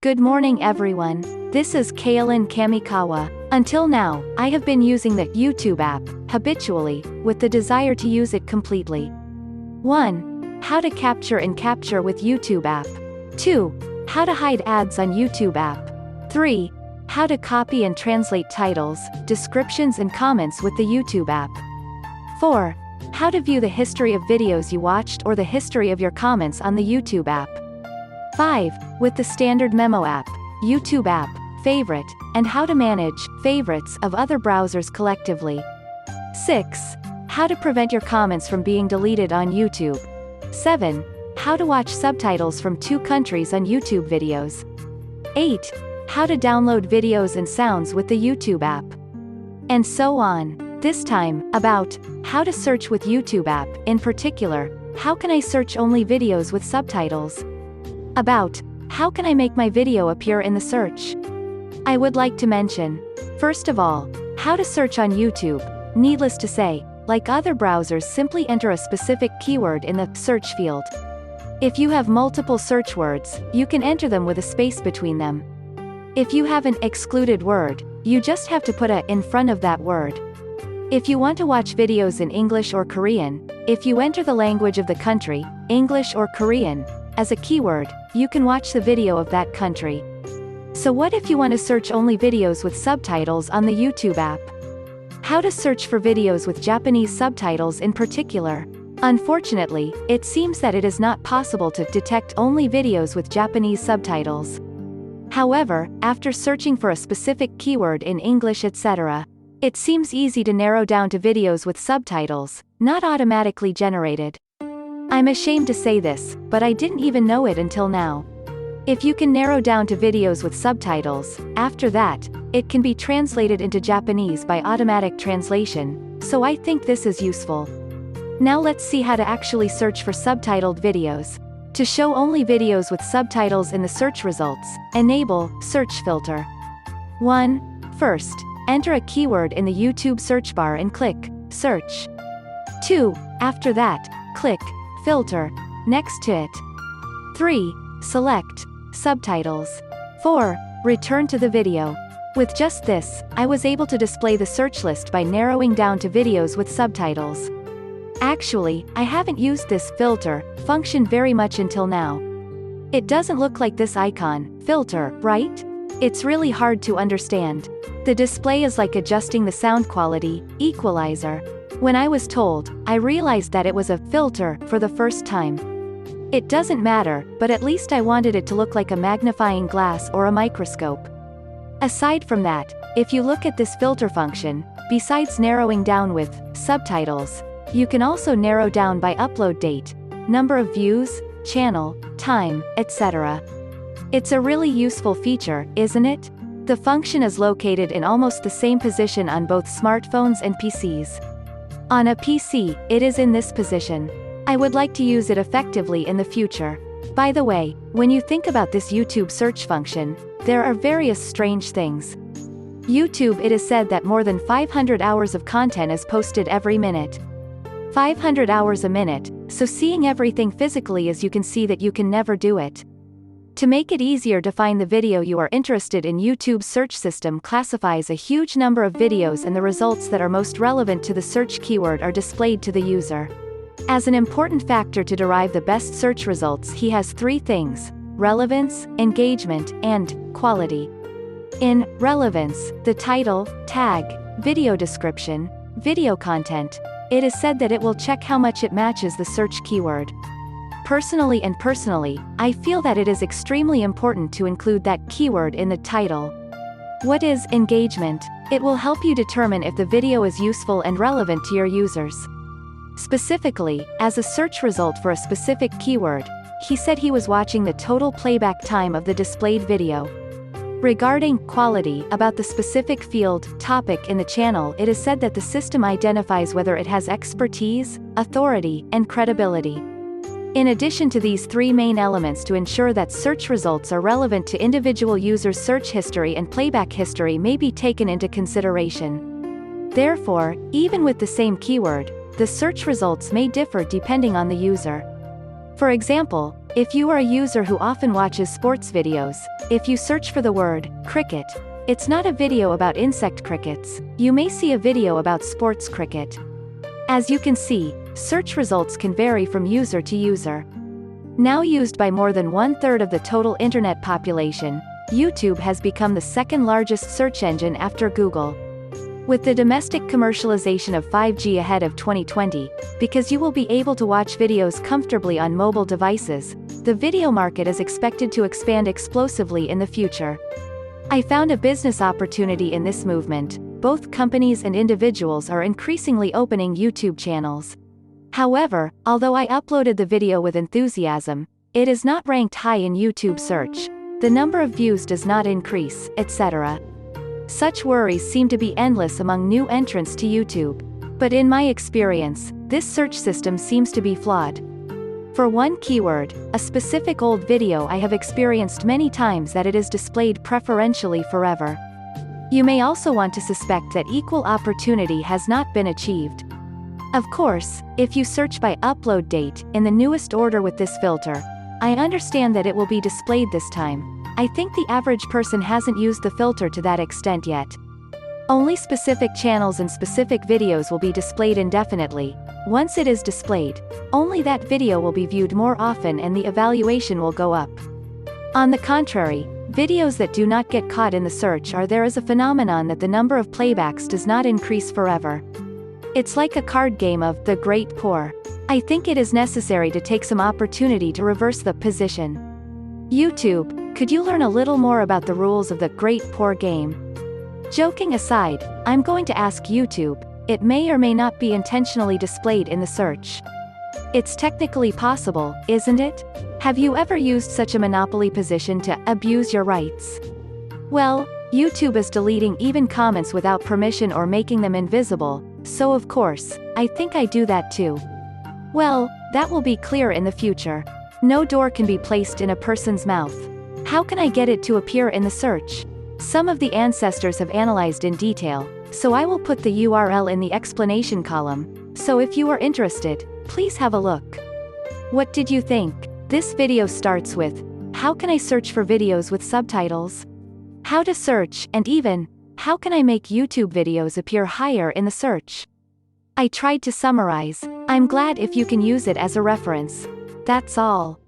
Good morning everyone. This is Kaylin Kamikawa. Until now, I have been using the YouTube app habitually, with the desire to use it completely. 1. How to capture and capture with YouTube app. 2. How to hide ads on YouTube app. 3. How to copy and translate titles, descriptions and comments with the YouTube app. 4. How to view the history of videos you watched or the history of your comments on the YouTube app. 5. With the standard Memo app, YouTube app, favorite, and how to manage favorites of other browsers collectively. 6. How to prevent your comments from being deleted on YouTube. 7. How to watch subtitles from 2 countries on YouTube videos. 8. How to download videos and sounds with the YouTube app. And so on. This time, about how to search with YouTube app, in particular, how can I search only videos with subtitles? About how can I make my video appear in the search? I would like to mention, first of all, how to search on YouTube. Needless to say, like other browsers, simply enter a specific keyword in the search field. If you have multiple search words, you can enter them with a space between them. If you have an excluded word, you just have to put a in front of that word. If you want to watch videos in English or Korean, if you enter the language of the country, English or Korean, as a keyword, you can watch the video of that country. So what if you want to search only videos with subtitles on the YouTube app? How to search for videos with Japanese subtitles in particular? Unfortunately, it seems that it is not possible to detect only videos with Japanese subtitles. However, after searching for a specific keyword in English etc., it seems easy to narrow down to videos with subtitles, not automatically generated. I'm ashamed to say this, but I didn't even know it until now. If you can narrow down to videos with subtitles, after that, it can be translated into Japanese by automatic translation, so I think this is useful. Now let's see how to actually search for subtitled videos. To show only videos with subtitles in the search results, enable search filter. 1. First, enter a keyword in the YouTube search bar and click search. 2. After that, click filter next to it. 3. Select subtitles. 4. Return to the video. With just this, I was able to display the search list by narrowing down to videos with subtitles. Actually, I haven't used this filter function very much until now. It doesn't look like this icon, filter, right? It's really hard to understand. The display is like adjusting the sound quality, equalizer. When I was told, I realized that it was a filter for the first time. It doesn't matter, but at least I wanted it to look like a magnifying glass or a microscope. Aside from that, if you look at this filter function, besides narrowing down with subtitles, you can also narrow down by upload date, number of views, channel, time, etc. It's a really useful feature, isn't it? The function is located in almost the same position on both smartphones and PCs. On a PC, it is in this position. I would like to use it effectively in the future. By the way, when you think about this YouTube search function, there are various strange things. YouTube, it is said that more than 500 hours of content is posted every minute. 500 hours a minute, so seeing everything physically, as you can see that you can never do it. To make it easier to find the video you are interested in, YouTube's search system classifies a huge number of videos and the results that are most relevant to the search keyword are displayed to the user. As an important factor to derive the best search results, he has 3 things: relevance, engagement, and quality. In relevance, the title, tag, video description, video content, it is said that it will check how much it matches the search keyword. Personally, I feel that it is extremely important to include that keyword in the title. What is engagement? It will help you determine if the video is useful and relevant to your users. Specifically, as a search result for a specific keyword, he said he was watching the total playback time of the displayed video. Regarding quality, about the specific field, topic in the channel, it is said that the system identifies whether it has expertise, authority, and credibility. In addition to these 3 main elements, to ensure that search results are relevant to individual users' search history and playback history may be taken into consideration. Therefore, even with the same keyword, the search results may differ depending on the user. For example, if you are a user who often watches sports videos, if you search for the word cricket, it's not a video about insect crickets, you may see a video about sports cricket. As you can see, search results can vary from user to user. Now used by more than 1/3 of the total internet population, YouTube has become the second largest search engine after Google. With the domestic commercialization of 5G ahead of 2020, because you will be able to watch videos comfortably on mobile devices, the video market is expected to expand explosively in the future. I found a business opportunity in this movement. Both companies and individuals are increasingly opening YouTube channels. However, although I uploaded the video with enthusiasm, it is not ranked high in YouTube search, the number of views does not increase, etc. Such worries seem to be endless among new entrants to YouTube. But in my experience, this search system seems to be flawed. For one keyword, a specific old video, I have experienced many times that it is displayed preferentially forever. You may also want to suspect that equal opportunity has not been achieved. Of course, if you search by upload date, in the newest order with this filter, I understand that it will be displayed this time. I think the average person hasn't used the filter to that extent yet. Only specific channels and specific videos will be displayed indefinitely. Once it is displayed, only that video will be viewed more often and the evaluation will go up. On the contrary, videos that do not get caught in the search are there is a phenomenon that the number of playbacks does not increase forever. It's like a card game of the great poor. I think it is necessary to take some opportunity to reverse the position. YouTube, could you learn a little more about the rules of the great poor game? Joking aside, I'm going to ask YouTube, it may or may not be intentionally displayed in the search. It's technically possible, isn't it? Have you ever used such a monopoly position to abuse your rights? Well, YouTube is deleting even comments without permission or making them invisible, so of course, I think I do that too. Well, that will be clear in the future. No door can be placed in a person's mouth. How can I get it to appear in the search? Some of the ancestors have analyzed in detail, so I will put the URL in the explanation column, so if you are interested, please have a look. What did you think? This video starts with, how can I search for videos with subtitles? How to search, and even, how can I make YouTube videos appear higher in the search? I tried to summarize. I'm glad if you can use it as a reference. That's all.